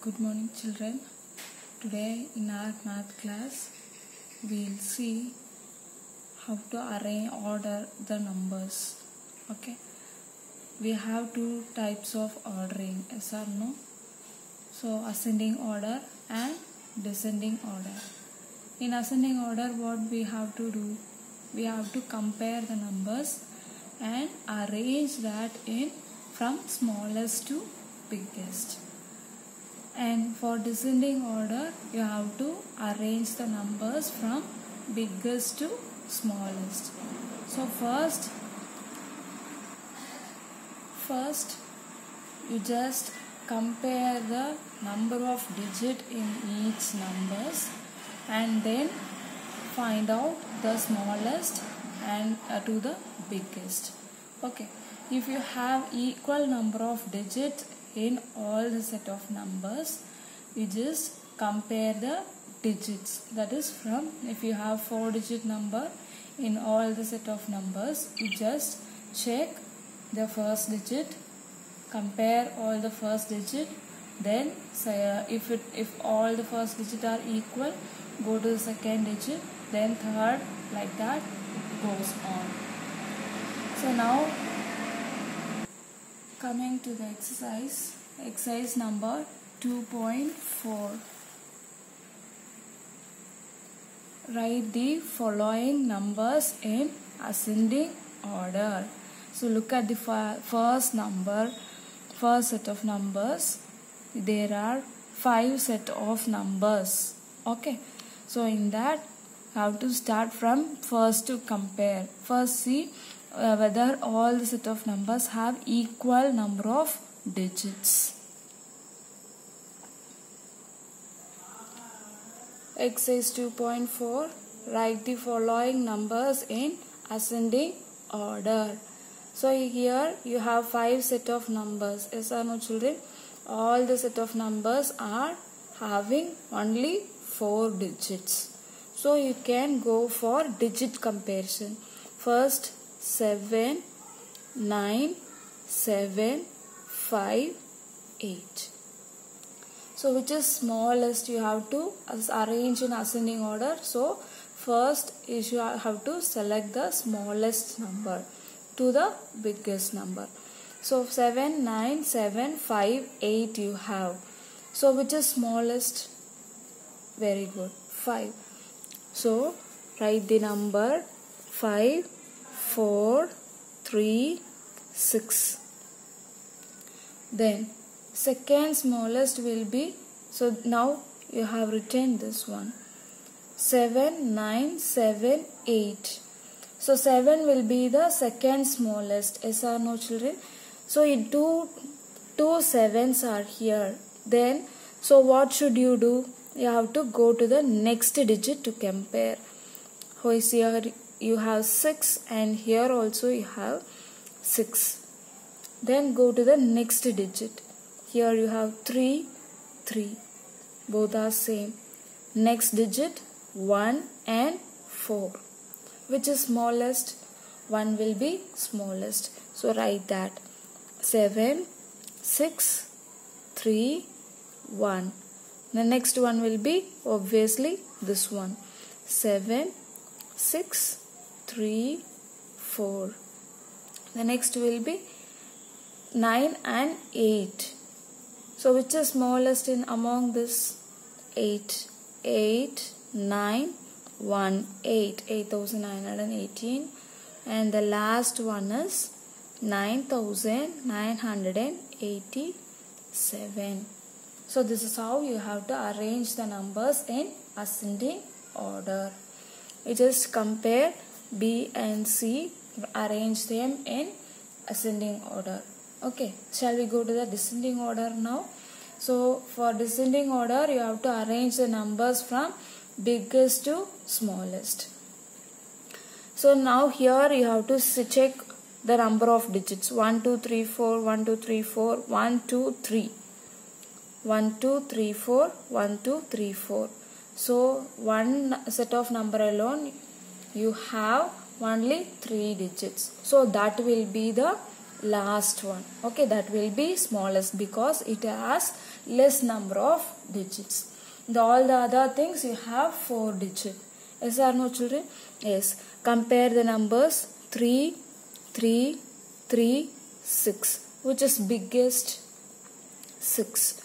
Good morning, children. Today in our math class we'll see how to order the numbers. Okay, we have two types of ordering, yes or no? So ascending order and descending order. In ascending order, what we have to do? We have to compare the numbers and arrange that in from smallest to biggest. And for descending order, you have to arrange the numbers from biggest to smallest. So first you just compare the number of digit in each numbers and then find out the smallest and to the biggest. Okay, if you have equal number of digits in all the set of numbers, you just compare the digits. That is, from if you have 4-digit number in all the set of numbers, you just check the first digit, compare all the first digit, then say if all the first digit are equal, go to the second digit, then third, like that it goes on. So now coming to the exercise number 2.4. Write the following numbers in ascending order. So look at the first set of numbers. There are 5 set of numbers. Okay, so in that you have to start from first to compare. First see whether all the set of numbers have equal number of digits. Exercise 2.4. Write the following numbers in ascending order. So here you have 5 set of numbers. Yes or no, children? All the set of numbers are having only 4 digits. So you can go for digit comparison. First 7, 9, 7, 5, 8. So which is smallest? You have to arrange in ascending order. So first you have to select the smallest number to the biggest number. So 7, 9, 7, 5, 8 you have. So which is smallest? Very good. 5. So write the number 5, 4, 3, 6. Then second smallest will be, so now you have written this one, 7, 9, 7, 8. So 7 will be the second smallest. Yes or no, children? So two 7s are here. Then so what should you do? You have to go to the next digit to compare. Here you have 6 and here also you have 6. Then go to the next digit. Here you have 3, 3. Both are same. Next digit 1 and 4. Which is smallest? 1 will be smallest. So write that. 7, 6, 3, 1. The next one will be obviously this one. 7, 6, 3, 4. The next will be 9 and 8. So which is smallest in among this? 8. 8, 9, 1, 8. 8,918. And the last one is 9,987. So this is how you have to arrange the numbers in ascending order. You just compare B and C, arrange them in ascending order. Okay, shall we go to the descending order now? So for descending order, you have to arrange the numbers from biggest to smallest. So now here you have to check the number of digits. 1, 2, 3, 4, 1, 2, 3, 4, 1, 2, 3. 1, 2, 3, 4, 1, 2, 3, 4. So one set of number alone you have only 3 digits. So that will be the last one. Okay, that will be smallest because it has less number of digits. All the other things you have 4 digits. Yes or no, children? Yes. Compare the numbers 3, 3, 3, 6. Which is biggest? 6.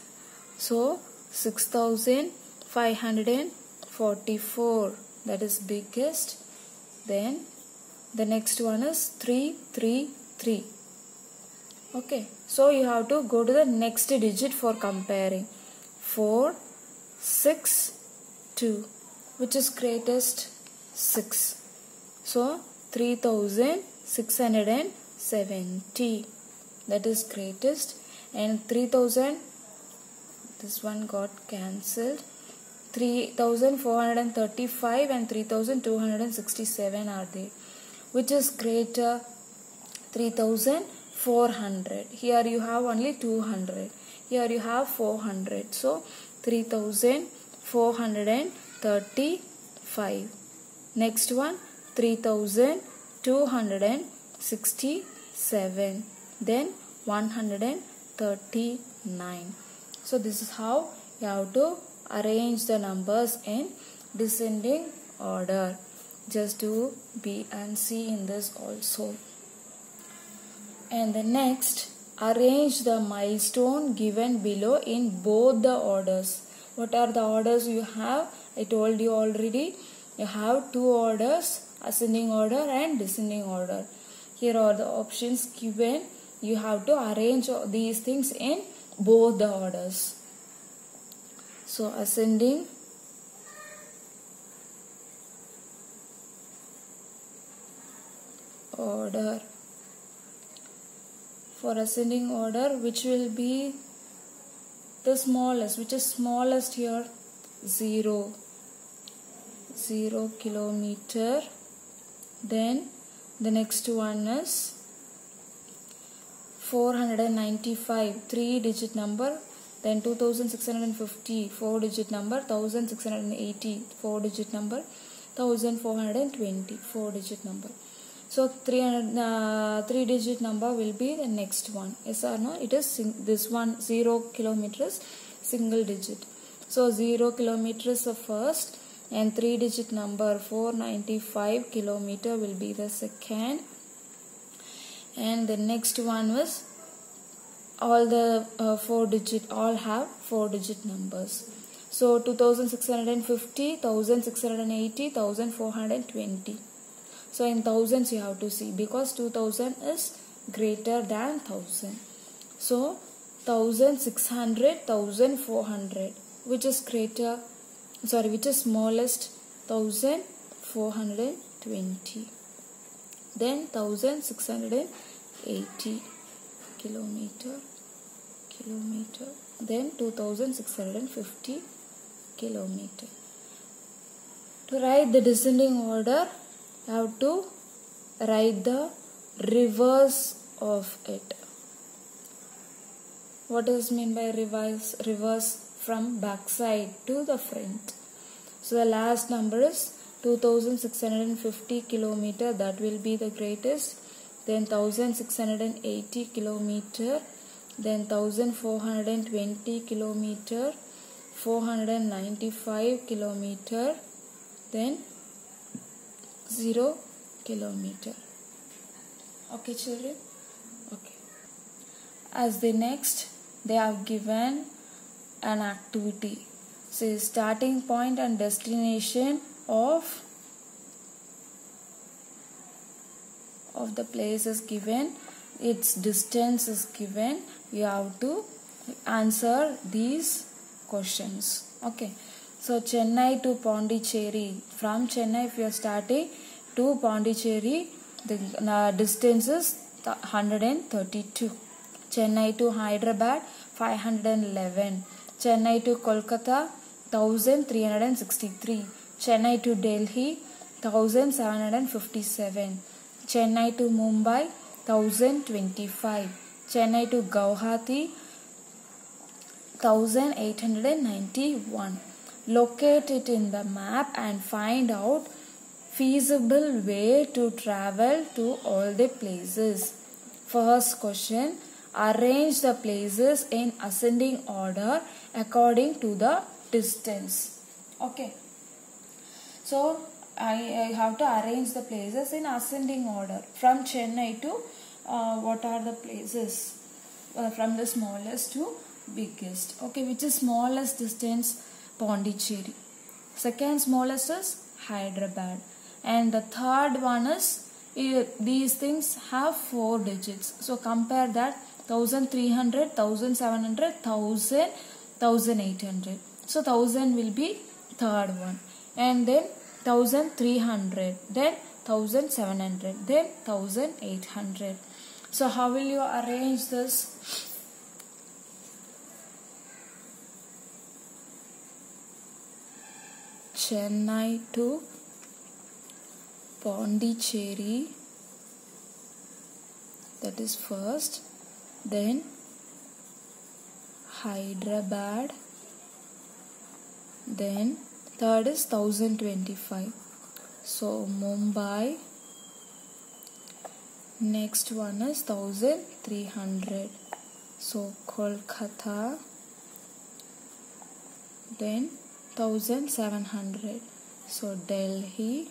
So 6544. That is biggest. Then the next one is 333. Okay. So you have to go to the next digit for comparing. 4, 6, 2. Which is greatest? 6. So 3670. That is greatest. And 3000, this one got cancelled. 3435 and 3267 are there. Which is greater? 3400. Here you have only 200. Here you have 400. So 3435. Next one 3267. Then 139. So this is how you have to arrange the numbers in descending order. Just do B and C in this also. And the next, arrange the milestone given below in both the orders. What are the orders you have? I told you already. You have 2 orders, ascending order and descending order. Here are the options given. You have to arrange these things in both the orders. So ascending order. For ascending order, which will be the smallest? Which is smallest here? 0 kilometer. Then the next one is 495, 3-digit number. Then 2650, 4-digit number. 1680, 4-digit number. 1420, 4-digit number. So 3-digit number will be the next one. Yes or no? It is this one, 0 kilometers, single digit. So 0 kilometers the first, and 3-digit number 495 kilometer will be the second. And the next one was all the 4-digit, all have 4-digit numbers. So 2650, 1680, 1420. So in thousands you have to see, because 2000 is greater than 1000. So 1600, 1400. Which is greater? Sorry, which is smallest? 1420. Then 1680 kilometer. Then 2650 kilometer. To write the descending order, you have to write the reverse of it. What is meant by reverse? Reverse from backside to the front. So the last number is 2650 kilometer. That will be the greatest. Then 1680 kilometer. Then 1420 kilometer. 495 kilometer. Then 0 kilometer. Okay, children? Okay. As the next, they have given an activity. So starting point and destination of the place is given. Its distance is given. You have to answer these questions. Okay. So Chennai to Pondicherry. From Chennai, if you are starting to Pondicherry, the distance is 132. Chennai to Hyderabad, 511. Chennai to Kolkata, 1363. Chennai to Delhi, 1757. Chennai to Mumbai, 1025. Chennai to Guwahati, 1891. Locate it in the map and find out feasible way to travel to all the places. First question, arrange the places in ascending order according to the distance. Okay. So I have to arrange the places in ascending order from Chennai to what are the places from the smallest to biggest. Okay, which is smallest distance? Pondicherry. Second smallest is Hyderabad. And the third one is, these things have 4 digits. So compare that: 1300, 1700, 1000, 1800. So 1000 will be third one. And then 1300, then 1700, then 1800. So how will you arrange this? Chennai to Pondicherry, that is first. Then Hyderabad. Then third is 1025. So Mumbai. Next one is 1300. So Kolkata. Then 1700. So Delhi.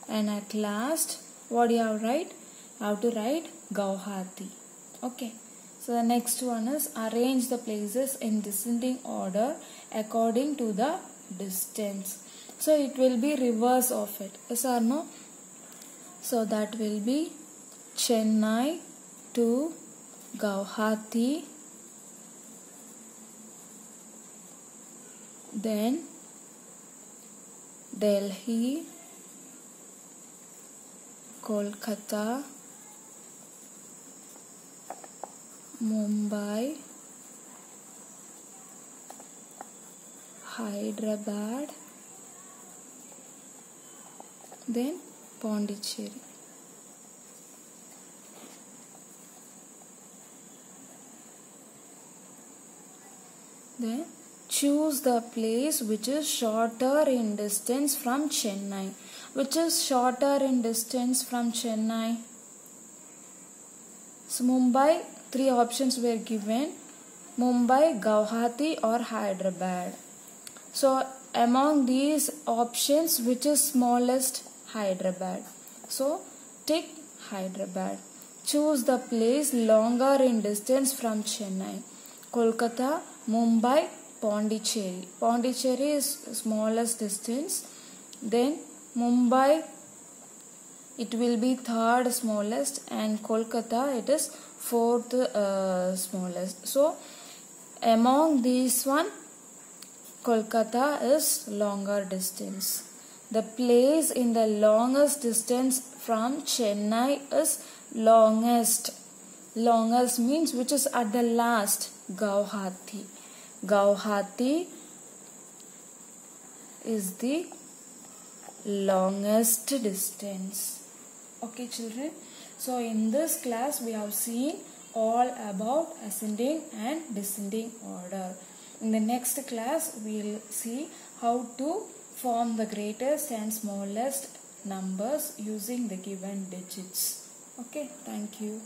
And at last, what do you have to write? You have to write Guwahati. Okay. So the next one is arrange the places in descending order according to the distance. So it will be reverse of it. Yes or no? So that will be Chennai to Guwahati. Then Delhi, Kolkata, Mumbai, Hyderabad, then Pondicherry. Then choose the place which is shorter in distance from Chennai. Which is shorter in distance from Chennai? So Mumbai, 3 options were given: Mumbai, Guwahati or Hyderabad. So among these options, which is smallest? Hyderabad. So tick Hyderabad. Choose the place longer in distance from Chennai. Kolkata, Mumbai, Pondicherry. Pondicherry is smallest distance. Then Mumbai, it will be third smallest, and Kolkata, it is fourth smallest. So among these one, Kolkata is longer distance. The place in the longest distance from Chennai is longest. Longest means which is at the last. Guwahati. Guwahati is the longest distance. Okay children, so in this class we have seen all about ascending and descending order. In the next class we will see how to form the greatest and smallest numbers using the given digits. Okay, thank you.